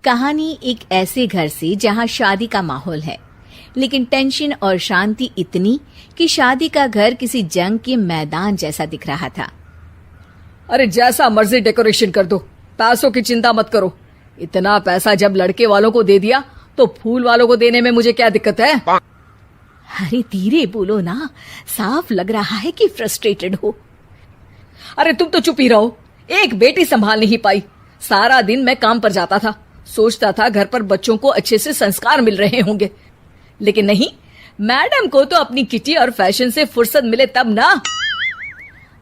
कहानी एक ऐसे घर से जहां शादी का माहौल है, लेकिन टेंशन और शांति इतनी कि शादी का घर किसी जंग के मैदान जैसा दिख रहा था। अरे जैसा मर्जी डेकोरेशन कर दो, पैसों की चिंता मत करो। इतना पैसा जब लड़के वालों को दे दिया तो फूल वालों को देने में मुझे क्या दिक्कत है? अरे धीरे बोलो ना, साफ लग रहा है कि फ्रस्ट्रेटेड हो। अरे तुम तो चुप ही रहो। एक बेटी संभाल नहीं पाई। सारा दिन मैं काम पर जाता था, सोचता था घर पर बच्चों को अच्छे से संस्कार मिल रहे होंगे, लेकिन नहीं, मैडम को तो अपनी किटी और फैशन से फुर्सत मिले तब ना।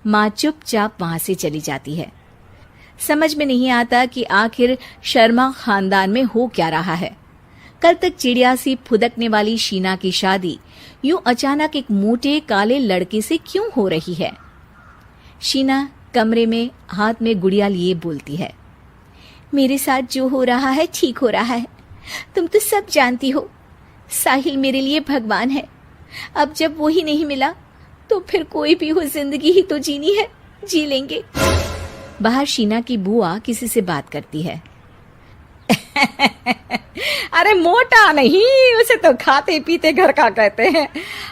माँ चुपचाप वहां से चली जाती है। समझ में नहीं आता कि आखिर शर्मा खानदान में हो क्या रहा है। कल तक चिड़िया सी फुदकने वाली शीना की शादी यूं अचानक एक मोटे काले लड़के से क्यों हो रही है? शीना कमरे में हाथ में गुड़िया लिए बोलती है, मेरे साथ जो हो रहा है ठीक हो रहा है। तुम तो सब जानती हो, साहिल मेरे लिए भगवान है। अब जब वो ही नहीं मिला तो फिर कोई भी हो, जिंदगी ही तो जीनी है, जी लेंगे। बाहर शीना की बुआ किसी से बात करती है। अरे मोटा नहीं, उसे तो खाते पीते घर का कहते हैं।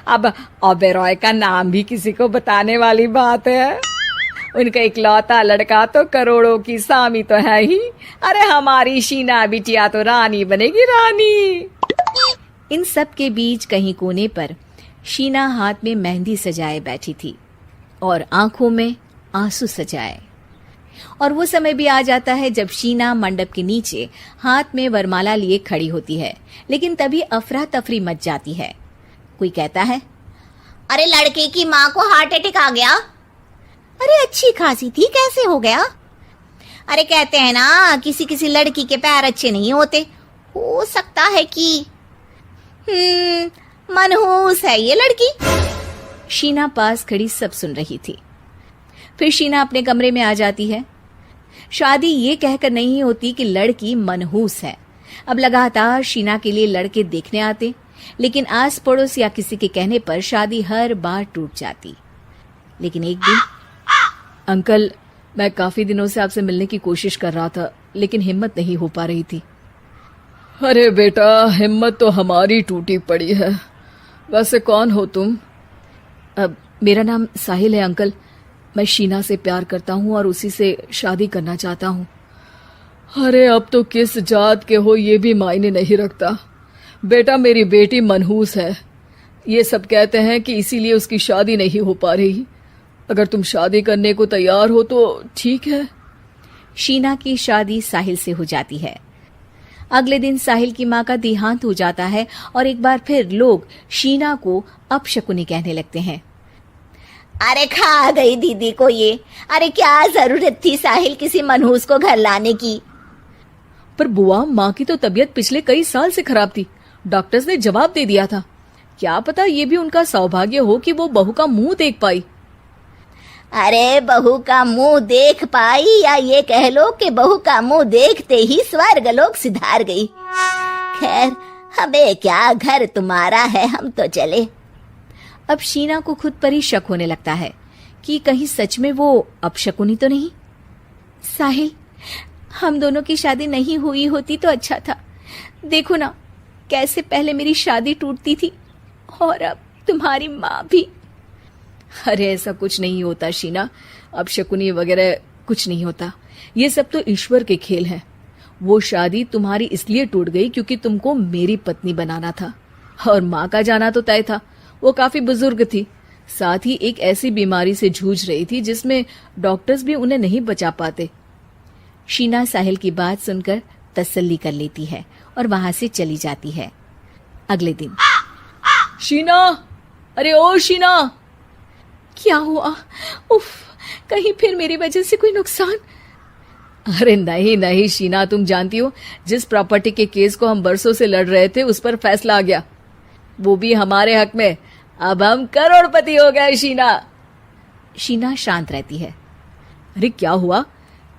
अब ओबेरॉय का नाम भी किसी को बताने वाली बात है। उनका इकलौता लड़का तो करोड़ों की सामी तो है ही। अरे हमारी शीना बिटिया तो रानी बनेगी, रानी। इन सब के बीच कहीं कोने पर शीना हाथ में मेहंदी सजाए बैठी थी और आंखों में आंसू सजाए। और वो समय भी आ जाता है जब शीना मंडप के नीचे हाथ में वरमाला लिए खड़ी होती है, लेकिन तभी अफरा तफरी मच जाती है। कोई कहता है, अरे लड़के की माँ को हार्ट अटैक आ गया। अरे अच्छी खासी थी, कैसे हो गया? अरे कहते हैं ना, किसी किसी लड़की के पैर अच्छे नहीं होते, हो सकता है कि मनहूस है ये लड़की। शीना पास खड़ी सब सुन रही थी। फिर शीना अपने कमरे में आ जाती है। शादी ये कहकर नहीं होती कि लड़की मनहूस है। अब लगातार शीना के लिए लड़के देखने आते, लेकिन आस पड़ोस या किसी के कहने पर शादी हर बार टूट जाती। लेकिन एक दिन, अंकल, मैं काफी दिनों से आपसे मिलने की कोशिश कर रहा था, लेकिन हिम्मत नहीं हो पा रही थी। अरे बेटा, हिम्मत तो हमारी टूटी पड़ी है। वैसे कौन हो तुम? मेरा नाम साहिल है अंकल। मैं शीना से प्यार करता हूँ और उसी से शादी करना चाहता हूँ। अरे अब तो किस जात के हो ये भी मायने नहीं रखता। बेटा, मेरी बेटी मनहूस है, ये सब कहते हैं कि इसीलिए उसकी शादी नहीं हो पा रही। अगर तुम शादी करने को तैयार हो तो ठीक है। शीना की शादी साहिल से हो जाती है। अगले दिन साहिल की माँ का देहांत हो जाता है और एक बार फिर लोग शीना को अपशकुनी कहने लगते हैं। अरे खा गई दीदी को ये। अरे क्या जरूरत थी साहिल किसी मनहूस को घर लाने की? पर बुआ, माँ की तो तबीयत पिछले कई साल से खराब थी। डॉक्टर्स ने जवाब दे दिया था। क्या पता ये भी उनका सौभाग्य हो कि वो बहू का मुंह देख पाई। अरे बहू का मुंह देख पाई, या ये कह लो कि बहू का मुंह देखते ही स्वर्ग लोक सिधार गई। खैर, हमें क्या, घर तुम्हारा है, हम तो चले। अब शीना को खुद पर ही शक होने लगता है कि कहीं सच में वो अपशकुनी तो नहीं। साहिल, हम दोनों की शादी नहीं हुई होती तो अच्छा था। देखो ना, कैसे पहले मेरी शादी टूटती थी और अब तुम्हारी माँ भी। अरे ऐसा कुछ नहीं होता शीना, अपशकुनी वगैरह कुछ नहीं होता। ये सब तो ईश्वर के खेल हैं। वो शादी तुम्हारी इसलिए टूट गई क्योंकि तुमको मेरी पत्नी बनाना था, और माँ का जाना तो तय था। वो काफी बुजुर्ग थी, साथ ही एक ऐसी बीमारी से जूझ रही थी जिसमें डॉक्टर्स भी उन्हें नहीं बचा पाते। शीना साहिल की बात सुनकर तसल्ली कर लेती है और वहां से चली जाती है। अगले दिन, शीना, अरे ओ शीना। क्या हुआ? उफ, कहीं फिर मेरी वजह से कोई नुकसान? अरे नहीं नहीं शीना, तुम जानती हो, जिस प्रॉपर्टी के केस को हम बरसों से लड़ रहे थे उस पर फैसला आ गया, वो भी हमारे हक में। अब हम करोड़पति हो गए शीना। शीना शांत रहती है। अरे क्या हुआ?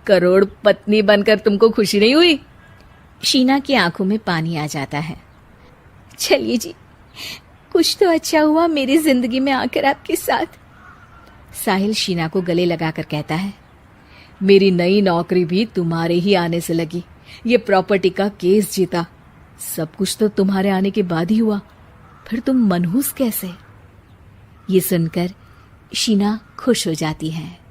करोड़ पत्नी बनकर तुमको खुशी नहीं हुई? शीना की आंखों में पानी आ जाता है। चलिए जी, कुछ तो अच्छा हुआ मेरी जिंदगी में आकर आपके साथ। साहिल शीना को गले लगाकर कहता है, मेरी नई नौकरी भी तुम्हारे ही आने से लगी। ये प्रॉपर्टी का केस जीता। सब कुछ तो तुम्हारे आने के बाद ही हुआ, फिर तुम मनहूस कैसे? ये सुनकर शीना खुश हो जाती है।